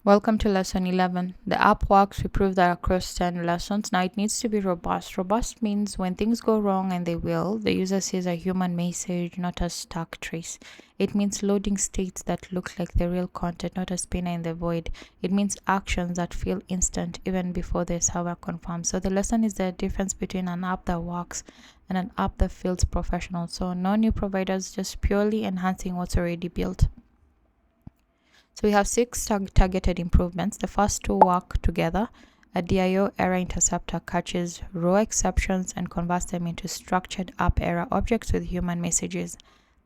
Welcome to lesson 11. The app works. We proved that across 10 lessons. Now it needs to be robust. Robust means when things go wrong, and they will, the user sees a human message, not a stuck trace. It means loading states that look like the real content, not a spinner in the void. It means actions that feel instant even before the server confirms. So the lesson is the difference between an app that works and an app that feels professional. So no new providers, just purely enhancing what's already built. So we have 6 targeted improvements. The first two work together. A DIO error interceptor catches raw exceptions and converts them into structured app error objects with human messages.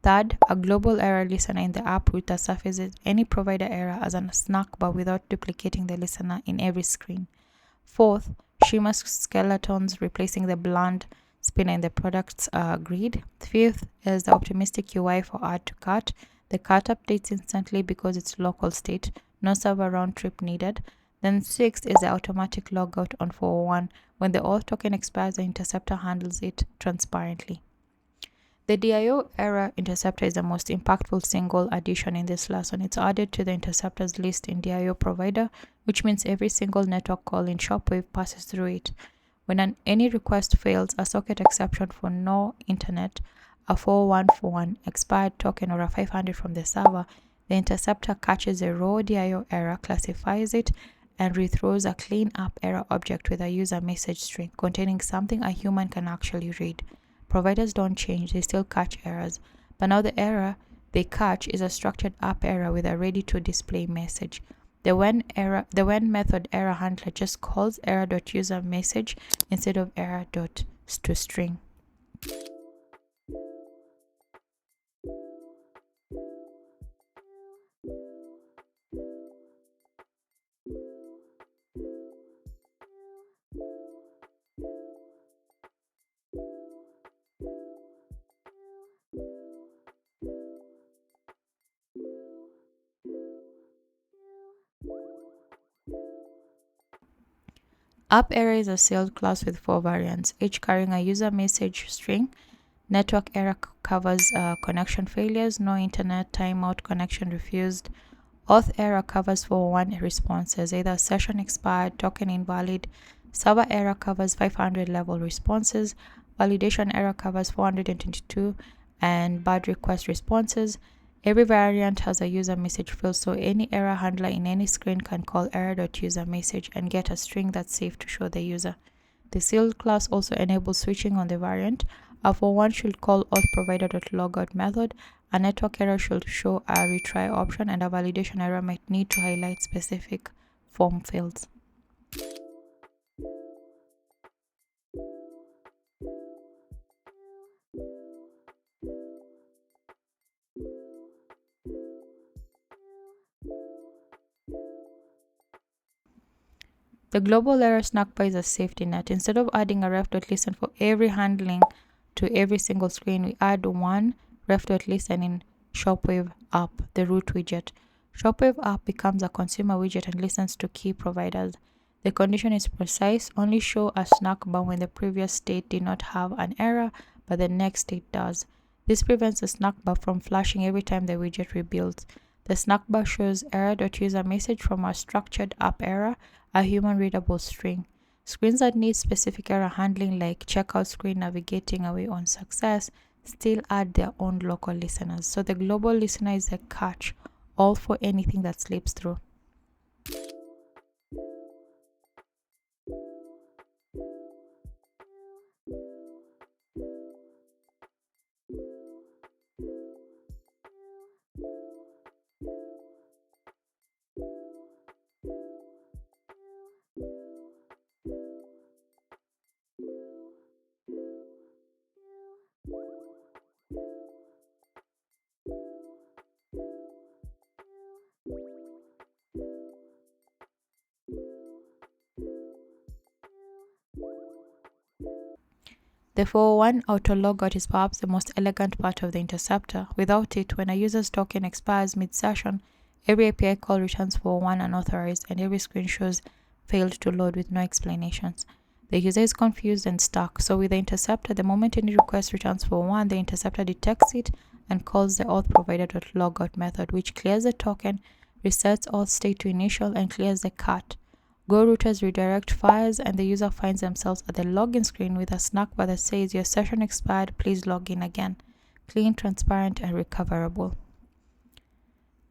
Third, a global error listener in the app router surfaces any provider error as a snack bar without duplicating the listener in every screen. Fourth, shimmer skeletons replacing the bland spinner in the product's grid. Fifth is the optimistic UI for add to cart. The cart updates instantly because it's local state, no server round trip needed. Then sixth is the automatic logout on 401. When the auth token expires, the interceptor handles it transparently. The DIO error interceptor is the most impactful single addition in this lesson. It's added to the interceptors list in DIO provider, which means every single network call in ShopWave passes through it. When any request fails, a socket exception for no internet, a 4141 expired token, or a 500 from the server, the interceptor catches a raw DIO error, classifies it, and rethrows a clean up error object with a user message string containing something a human can actually read. Providers don't change, they still catch errors, but now the error they catch is a structured app error with a ready to display message. The when method error handler just calls error.userMessage instead of error.toString. App error is a sealed class with 4 variants, each carrying a user message string. Network error covers connection failures, no internet, timeout, connection refused. Auth error covers 401 responses, either session expired, token invalid. Server error covers 500 level responses. Validation error covers 422 and bad request responses. Every variant has a user message field, so any error handler in any screen can call error.userMessage and get a string that's safe to show the user. The sealed class also enables switching on the variant. A 41 should call authProvider.logout method. A network error should show a retry option, and a validation error might need to highlight specific form fields. The global error snack bar is a safety net. Instead of adding a ref.listen for every handling to every single screen, we add one ref.listen in ShopWave app, the root widget. ShopWave app becomes a consumer widget and listens to key providers. The condition is precise, only show a snack bar when the previous state did not have an error, but the next state does. This prevents the snack bar from flashing every time the widget rebuilds. The snack bar shows error.userMessage from a structured app error, a human readable string. Screens that need specific error handling, like checkout screen navigating away on success, still add their own local listeners. So the global listener is a catch all for anything that slips through. The 401 auto logout is perhaps the most elegant part of the interceptor. Without it, when a user's token expires mid-session, every API call returns 401 unauthorized, and every screen shows failed to load with no explanations. The user is confused and stuck. So with the interceptor, the moment any request returns 401, the interceptor detects it and calls the authProvider.logout method, which clears the token, resets all state to initial, and clears the cat. Go routers redirect fires, and the user finds themselves at the login screen with a snack bar that says your session expired, please log in again. Clean, transparent, and recoverable.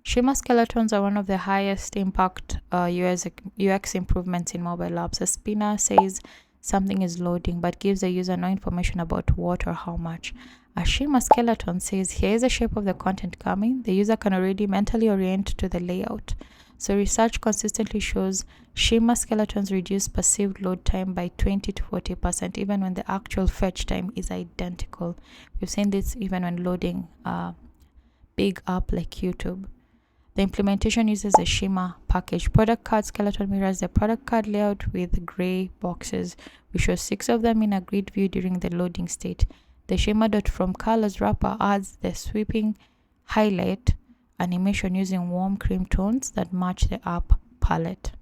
Shimmer skeletons are one of the highest impact UX improvements in mobile apps. A spinner says something is loading but gives the user no information about what or how much. A shimmer skeleton says here is the shape of the content coming. The user can already mentally orient to the layout. So research consistently shows shimmer skeletons reduce perceived load time by 20 to 40%, even when the actual fetch time is identical. We've seen this even when loading a big app like YouTube. The implementation uses a shimmer package. Product card skeleton mirrors the product card layout with gray boxes. We show 6 of them in a grid view during the loading state. The shimmer.from_colors wrapper adds the sweeping highlight animation using warm cream tones that match the app palette.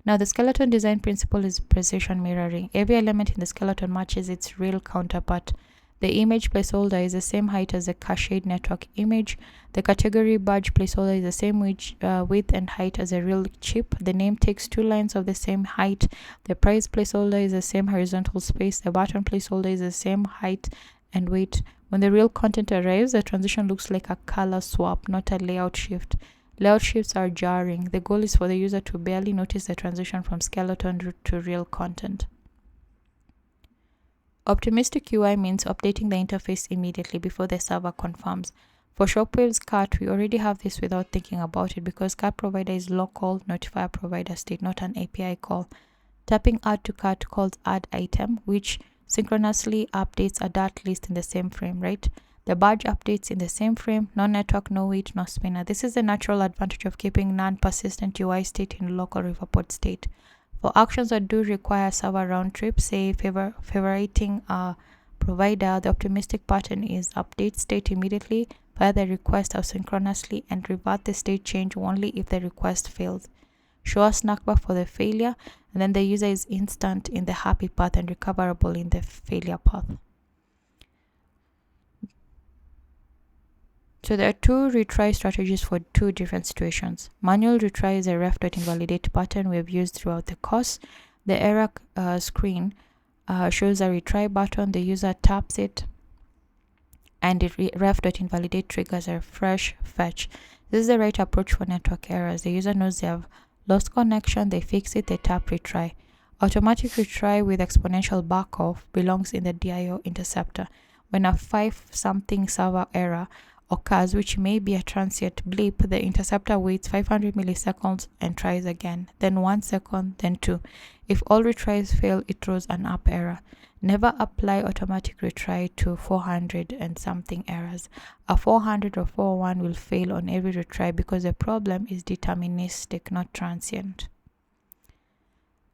Now, the skeleton design principle is precision mirroring. Every element in the skeleton matches its real counterpart. The image placeholder is the same height as the cached network image. The category badge placeholder is the same width and height as a real chip. The name takes 2 lines of the same height. The price placeholder is the same horizontal space. The button placeholder is the same height and weight. When the real content arrives, the transition looks like a color swap, not a layout shift. Layout shifts are jarring. The goal is for the user to barely notice the transition from skeleton to real content. Optimistic UI means updating the interface immediately before the server confirms. For ShopWave's cart, we already have this without thinking about it because cart provider is local notifier provider state, not an API call. Tapping add to cart calls add item, which synchronously updates a dart list in the same frame, right? The badge updates in the same frame, no network, no wait, no spinner. This is the natural advantage of keeping non-persistent UI state in local Riverpod state. For actions that do require server round trip, say favoriting a provider, the optimistic pattern is update state immediately, fire the request asynchronously, and revert the state change only if the request fails. Show a snack bar for the failure, and then the user is instant in the happy path and recoverable in the failure path. So there are 2 retry strategies for 2 different situations. Manual retry is a ref.invalidate pattern we have used throughout the course. The error screen shows a retry button. The user taps it, and ref.invalidate triggers a fresh fetch. This is the right approach for network errors. The user knows they have lost connection, they fix it, they tap retry. Automatic retry with exponential backoff belongs in the DIO interceptor. When a 5-something server error occurs, which may be a transient blip, the interceptor waits 500 milliseconds and tries again, then 1 second, then 2. If all retries fail, it throws an up error. Never apply automatic retry to 400 and something errors. A 400 or 401 will fail on every retry because the problem is deterministic, not transient.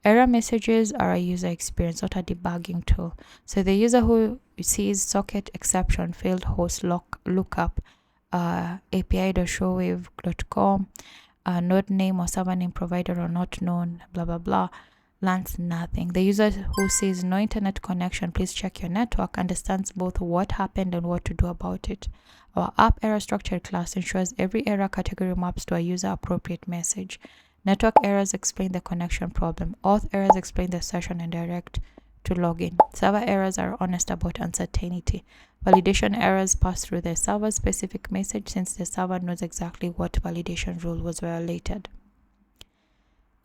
Error messages are a user experience, not a debugging tool. So the user who sees socket exception, failed host lookup, api.showwave.com, node name or server name provider or not known, blah, blah, blah, learns nothing. The user who says no internet connection, please check your network, understands both what happened and what to do about it. Our app error structure class ensures every error category maps to a user appropriate message. Network errors explain the connection problem. Auth errors explain the session and direct to login. Server errors are honest about uncertainty. Validation errors pass through the server specific message since the server knows exactly what validation rule was violated.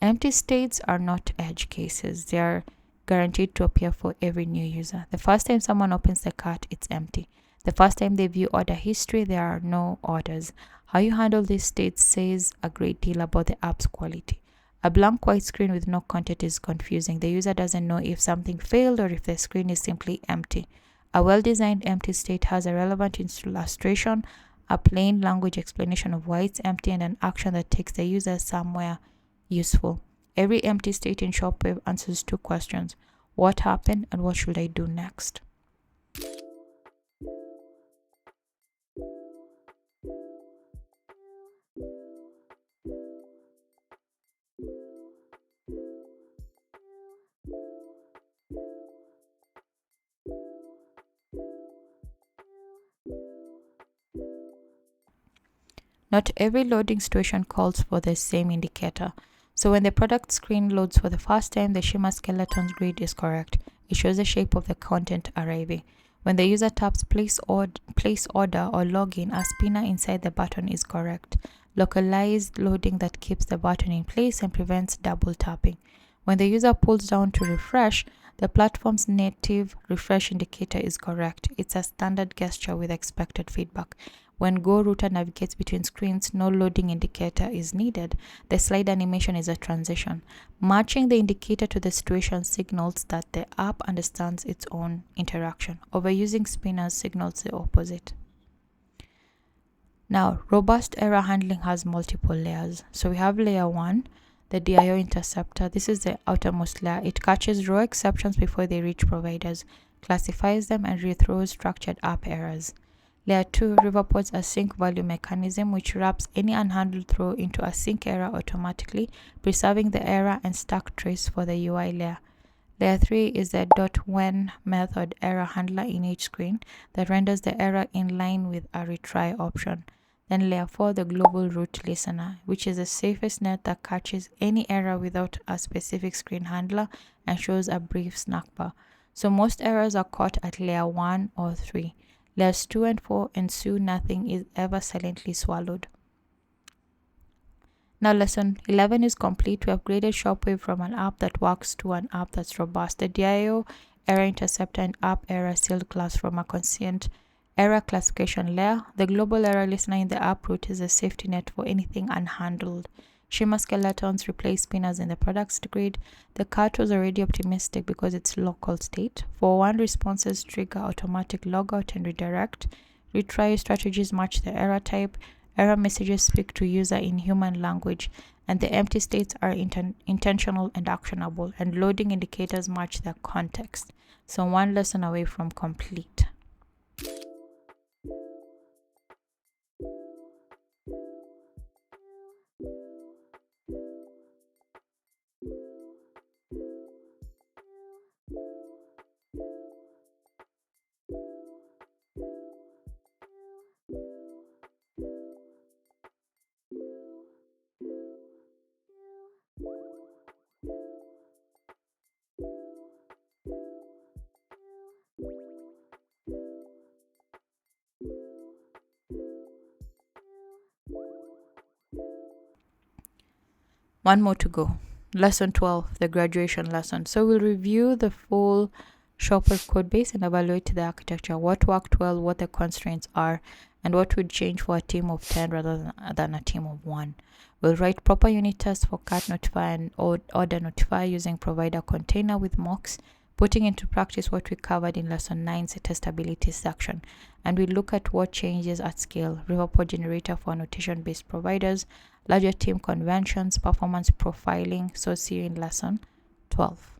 Empty states are not edge cases. They are guaranteed to appear for every new user. The first time someone opens the cart, it's empty. The first time they view order history, there are no orders. How you handle these states says a great deal about the app's quality. A blank white screen with no content is confusing. The user doesn't know if something failed or if the screen is simply empty. A well-designed empty state has a relevant illustration, a plain language explanation of why it's empty, and an action that takes the user somewhere useful. Every empty state in ShopWave answers 2 questions. What happened and what should I do next? Not every loading situation calls for the same indicator. So when the product screen loads for the first time, the shimmer skeleton grid is correct. It shows the shape of the content arriving. When the user taps place order or login, a spinner inside the button is correct. Localized loading that keeps the button in place and prevents double tapping. When the user pulls down to refresh, the platform's native refresh indicator is correct. It's a standard gesture with expected feedback. When Go Router navigates between screens, no loading indicator is needed. The slide animation is a transition. Matching the indicator to the situation signals that the app understands its own interaction. Overusing spinners signals the opposite. Now, robust error handling has multiple layers. So we have layer 1, the DIO interceptor. This is the outermost layer. It catches raw exceptions before they reach providers, classifies them, and rethrows structured app errors. Layer 2, Riverpod's async value mechanism, which wraps any unhandled throw into a sync error automatically, preserving the error and stack trace for the UI layer. Layer 3 is the .when method error handler in each screen that renders the error in line with a retry option. Then layer 4, the global root listener, which is the safest net that catches any error without a specific screen handler and shows a brief snack bar. So most errors are caught at layer 1 or 3. Layers 2 and 4 ensue nothing is ever silently swallowed. Now lesson 11 is complete. We upgraded ShopWave from an app that works to an app that's robust. The DIO, error interceptor, and app error sealed class from a consistent error classification layer. The global error listener in the app root is a safety net for anything unhandled. Shimmer skeletons replace spinners in the products grid. The cart was already optimistic because it's local state. For one, responses trigger automatic logout and redirect. Retry strategies match the error type. Error messages speak to user in human language, and the empty states are intentional and actionable, and loading indicators match their context. So one lesson away from complete. One more to go. Lesson 12, the graduation lesson. So we'll review the full ShopWave code base and evaluate the architecture, what worked well, what the constraints are, and what would change for a team of 10 rather than a team of 1. We'll write proper unit tests for cart notify and order notify using ProviderContainer with mocks, putting into practice what we covered in lesson 9's testability section. And we look at what changes at scale, Riverpod generator for annotation-based providers, larger team conventions, performance profiling. So see you in lesson 12.